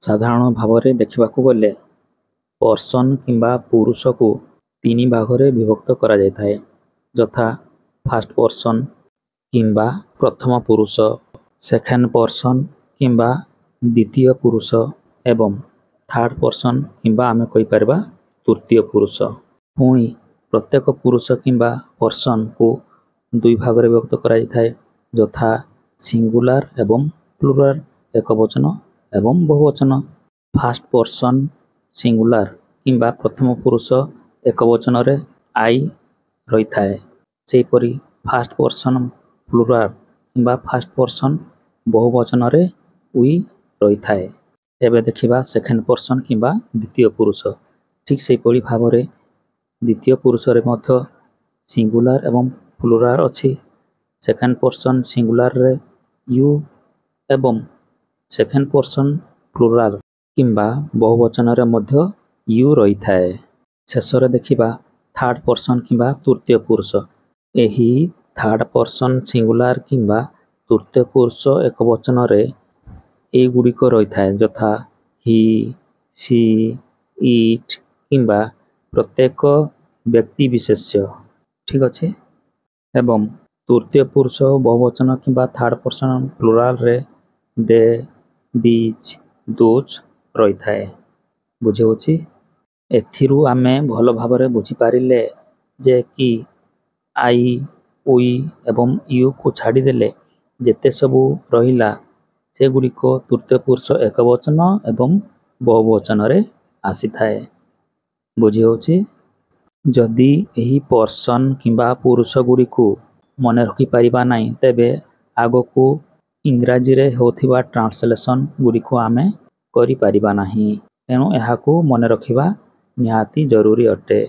ସାଧାରଣ ଭାବରେ ଦେଖିବାକୁ ଗଲେ ପର୍ସନ୍ କିମ୍ବା ପୁରୁଷକୁ ତିନି ଭାଗରେ ବିଭକ୍ତ କରାଯାଇଥାଏ, ଯଥା ଫାର୍ଷ୍ଟ ପର୍ସନ୍ କିମ୍ବା ପ୍ରଥମ ପୁରୁଷ, ସେକେଣ୍ଡ ପର୍ସନ୍ କିମ୍ବା ଦ୍ୱିତୀୟ ପୁରୁଷ ଏବଂ ଥାର୍ଡ଼ ପର୍ସନ୍ କିମ୍ବା ଆମେ କହିପାରିବା ତୃତୀୟ ପୁରୁଷ। ପୁଣି ପ୍ରତ୍ୟେକ ପୁରୁଷ କିମ୍ବା ପର୍ସନ୍କୁ ଦୁଇ ଭାଗରେ ବିଭକ୍ତ କରାଯାଇଥାଏ, ଯଥା ସିଙ୍ଗୁଲାର ଏବଂ ପ୍ଲୁରାଲ, ଏକବଚନ ଏବଂ ବହୁବଚନ। ଫାର୍ଷ୍ଟ ପର୍ସନ୍ ସିଙ୍ଗୁଲାର କିମ୍ବା ପ୍ରଥମ ପୁରୁଷ ଏକବଚନରେ ଆଇ ରହିଥାଏ। ସେହିପରି ଫାର୍ଷ୍ଟ ପର୍ସନ୍ ପ୍ଲୁରାଲ କିମ୍ବା ଫାର୍ଷ୍ଟ ପର୍ସନ୍ ବହୁବଚନରେ ଉଇ ରହିଥାଏ। ଏବେ ଦେଖିବା ସେକେଣ୍ଡ ପର୍ସନ୍ କିମ୍ବା ଦ୍ୱିତୀୟ ପୁରୁଷ। ଠିକ୍ ସେହିପରି ଭାବରେ ଦ୍ୱିତୀୟ ପୁରୁଷରେ ମଧ୍ୟ ସିଙ୍ଗୁଲାର ଏବଂ ପ୍ଲୁରାଲ ଅଛି। ସେକେଣ୍ଡ ପର୍ସନ୍ ସିଙ୍ଗୁଲାରରେ ୟୁ ଏବଂ ସେକେଣ୍ଡ ପର୍ସନ୍ ପ୍ଲୁରାଲ କିମ୍ବା ବହୁବଚନରେ ମଧ୍ୟ ୟୁ ରହିଥାଏ। ଶେଷରେ ଦେଖିବା ଥାର୍ଡ଼ ପର୍ସନ୍ କିମ୍ବା ତୃତୀୟ ପୁରୁଷ। ଏହି ଥାର୍ଡ଼ ପର୍ସନ୍ ସିଙ୍ଗୁଲାର କିମ୍ବା ତୃତୀୟ ପୁରୁଷ ଏକବଚନରେ ଏଗୁଡ଼ିକ ରହିଥାଏ, ଯଥା ହି, ସି, ଇଟ୍ କିମ୍ବା ପ୍ରତ୍ୟେକ ବ୍ୟକ୍ତିବିଶେଷ୍ୟ। ଠିକ୍ ଅଛି। ଏବଂ ତୃତୀୟ ପୁରୁଷ ବହୁବଚନ କିମ୍ବା ଥାର୍ଡ଼ ପର୍ସନ୍ ପ୍ଲୁରାଲରେ ଦେ, ଦିଜ୍, ଦୋଜ୍ ରହିଥାଏ। ବୁଝିହେଉଛି। ଏଥିରୁ ଆମେ ଭଲ ଭାବରେ ବୁଝିପାରିଲେ ଯେ କି ଆଇ, ଉଇ ଏବଂ ୟୁକୁ ଛାଡ଼ିଦେଲେ ଯେତେ ସବୁ ରହିଲା ସେଗୁଡ଼ିକ ତୃତୀୟ ପୁରୁଷ ଏକବଚନ ଏବଂ ବହୁବଚନରେ ଆସିଥାଏ। ବୁଝିହେଉଛି। ଯଦି ଏହି ପର୍ସନ୍ କିମ୍ବା ପୁରୁଷଗୁଡ଼ିକୁ ମନେ ରଖିପାରିବା ନାହିଁ, ତେବେ ଆଗକୁ ଇଂରାଜୀରେ ହେଉଥିବା ଟ୍ରାନ୍ସଲେସନ୍ ଗୁଡ଼ିକୁ ଆମେ କରିପାରିବା ନାହିଁ। ତେଣୁ ଏହାକୁ ମନେ ରଖିବା ନିହାତି ଜରୁରୀ ଅଟେ।